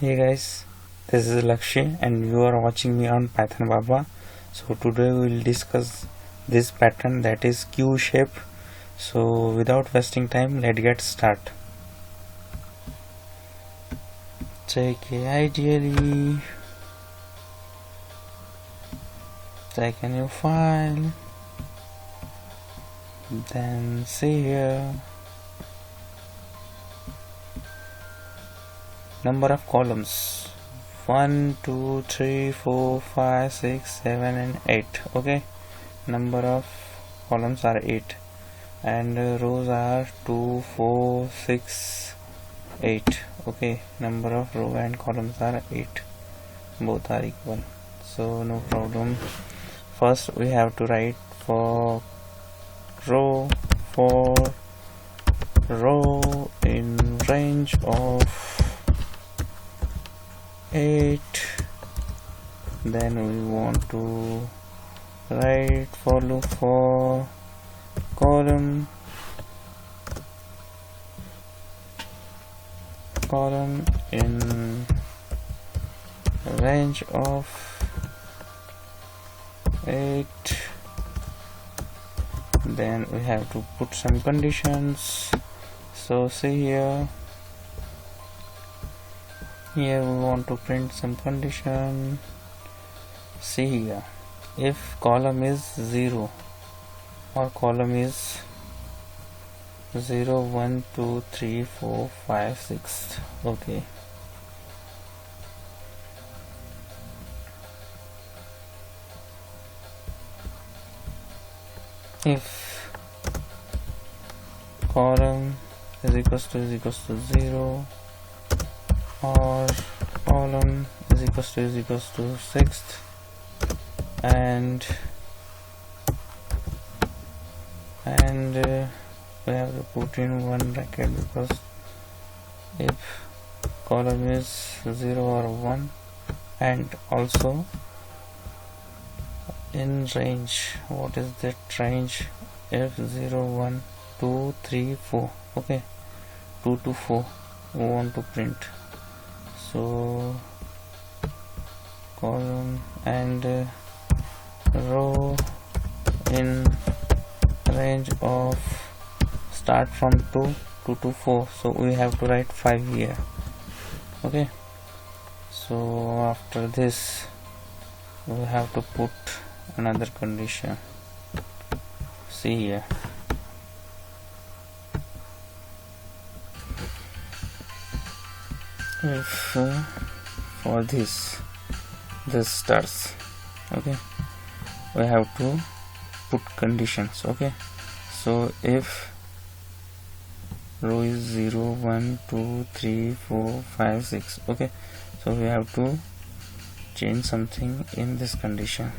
Hey guys, this is Lakshya and you are watching me on Python Baba. So today we will discuss this pattern, that is Q shape. So without wasting time, let's get start. Check ideally, take a new file, then see here number of columns 1 2 3 4 5 6 7 and 8. Okay, number of columns are 8 and rows are 2 4 6 8. Okay, number of row and columns are 8, both are equal, so no problem. First we have to write for row in range of 8. Then we want to write for loop for column in range of 8. Then we have to put some conditions. So see here we want to print some condition. See here, if column is 0 or column is 0 1 2 3 4 5 6. Okay, if column is equals to 0 or column is equals to 6th, and we have to put in one bracket, because if column is 0 or 1, and also in range, what is that range? If 0 1 2 3 4. Okay, 2 to 4 we want to print. So column and row in range of start from 2 to 4, so we have to write 5 here. Okay, so after this we have to put another condition. See here, if for this starts, okay, we have to put conditions. Okay, so if row is 0 1 2 3 4 5 6. Okay, so we have to change something in this condition,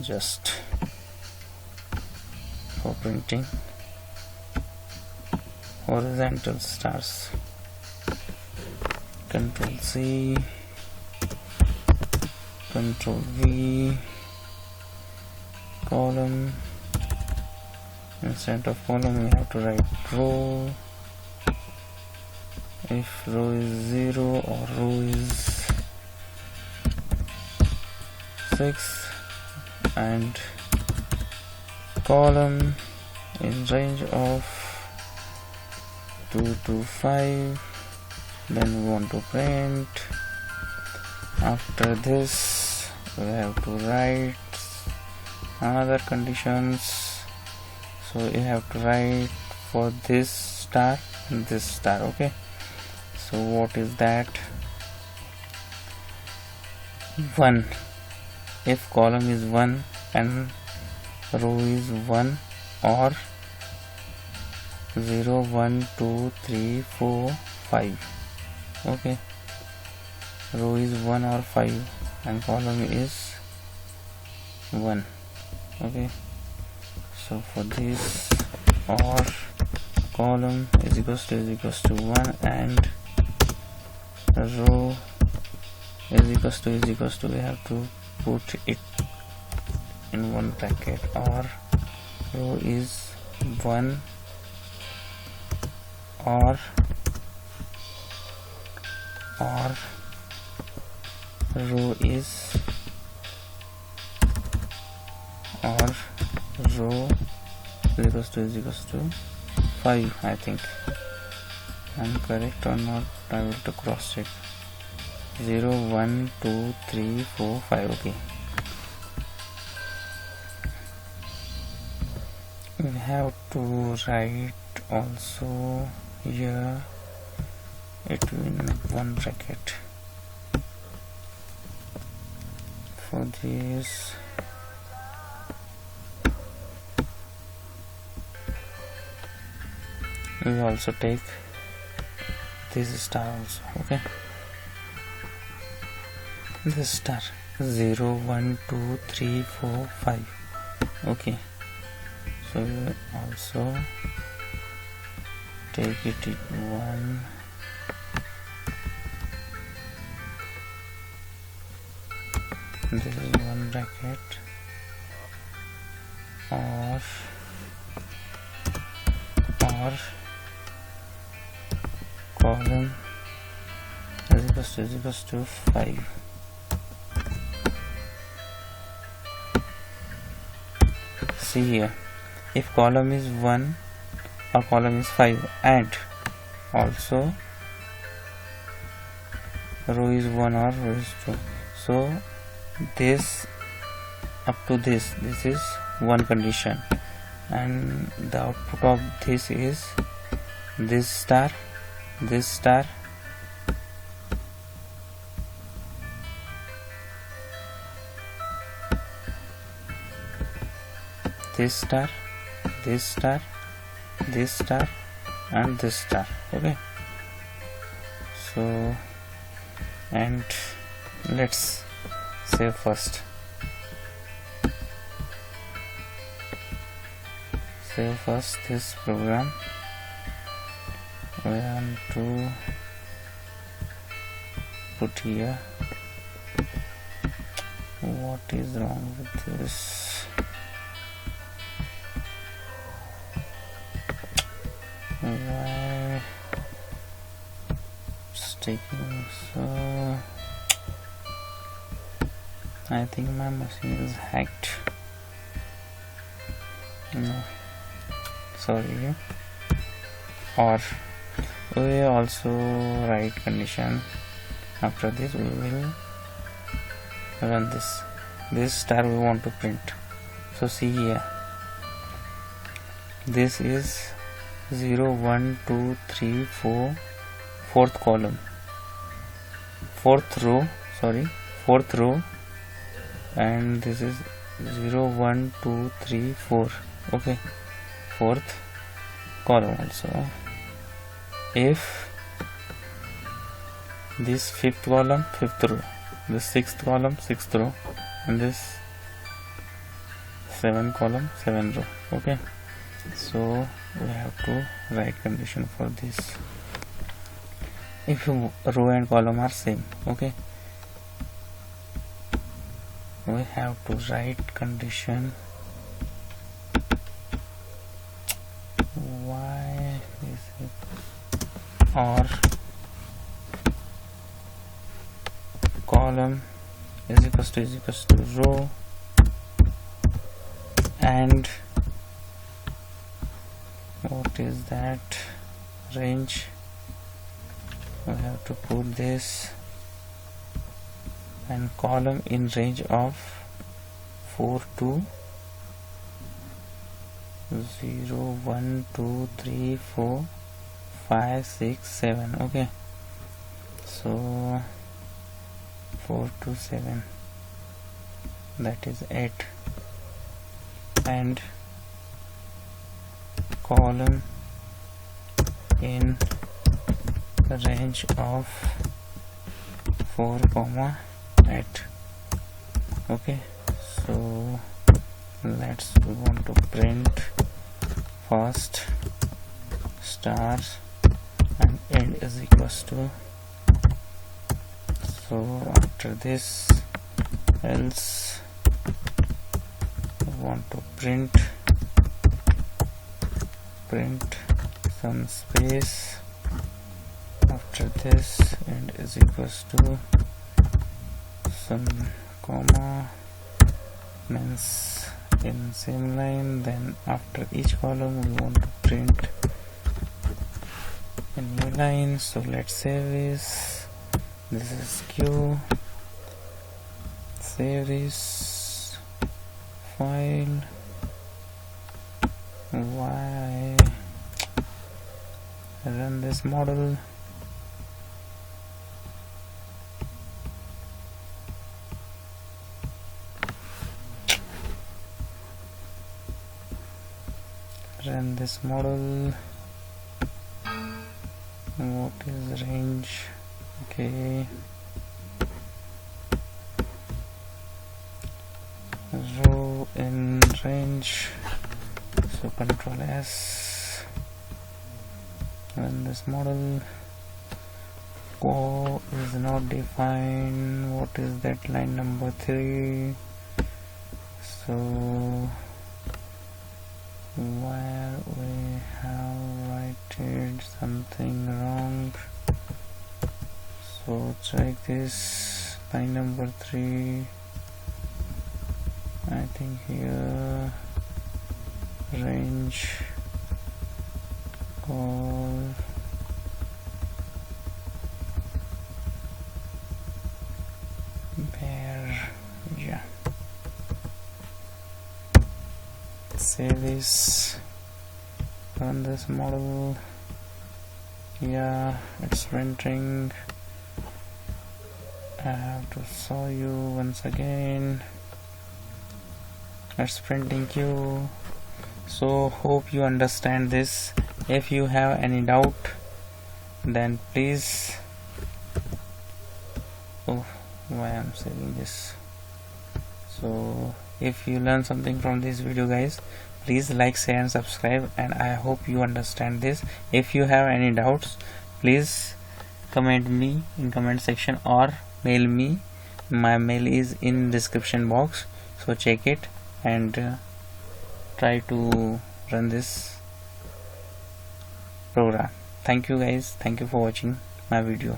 just for printing horizontal stars. Control C, Control V, column, instead of column we have to write row. If row is 0 or row is 6, and column in range of 2 to 5, then we want to print. After this we have to write another conditions, so you have to write for this star and this star. Okay, so what is that? 1, if column is 1 and row is 1, or 0 1 2 3 4 5. Okay, row is 1 or 5 and column is 1. Okay, so for this, or column is equals to 1 and row is equals to we have to put it in one bracket, or row is 1 or or row is or row is equals to 5. I think I'm correct or not. I will to cross check. 0 1 2 3 4 5. Okay, we have to write also here it will one bracket for this. We also take this star also. Okay, this star 0 1 2 3 4 5. Okay, so we also take it in one. This is one bracket or column is equals to 5. See here, if column is 1 or column is 5 and also row is 1 or row is 2, so this up to this is one condition, and the output of this is this star, this star, this star, this star, this star, and this star. Okay, so and let's save first. Save first this program. We want to put here. What is wrong with this? Why it's taking so? I think my machine is hacked. No, sorry. Or we also write condition. After this we will run this star we want to print. So see here, this is 0 1 2 3 4 fourth column, fourth row, and this is 0 1 2 3 4. Okay, fourth column also. If this fifth column, fifth row, this sixth column, sixth row, and this seventh column, seventh row. Okay, so we have to write condition for this. If row and column are same, okay, we have to write condition. Why is it? Or column is equals to row, and what is that, range. We have to put this, and column in range of 4 to 0 1 2 3 4 5 6 7. Okay, so 4 to 7, that is 8, and column in range of 4, 8. Okay, so we want to print first stars and end is equals to. So after this, else we want to print some space. After after this and is equals to some comma means in same line. Then after each column we want to print a new line, so let's save this is Q, save this file, Y, run this model. Run this model. What is range? Okay, row in range, so control S, run this model. O is not defined. What is that? Line number 3. So where we have written something wrong, so check this. Line number 3, I think here, range call bear, yeah. Save this, run this model. Yeah, it's printing. I have to show you once again. It's printing Q. So hope you understand this. If you have any doubt, then please, oh, why I'm saving this. So if you learn something from this video, guys, please like, share and subscribe, and I hope you understand this. If you have any doubts, please comment me in comment section or mail me. My mail is in description box, so check it and try to run this program. Thank you guys, thank you for watching my video.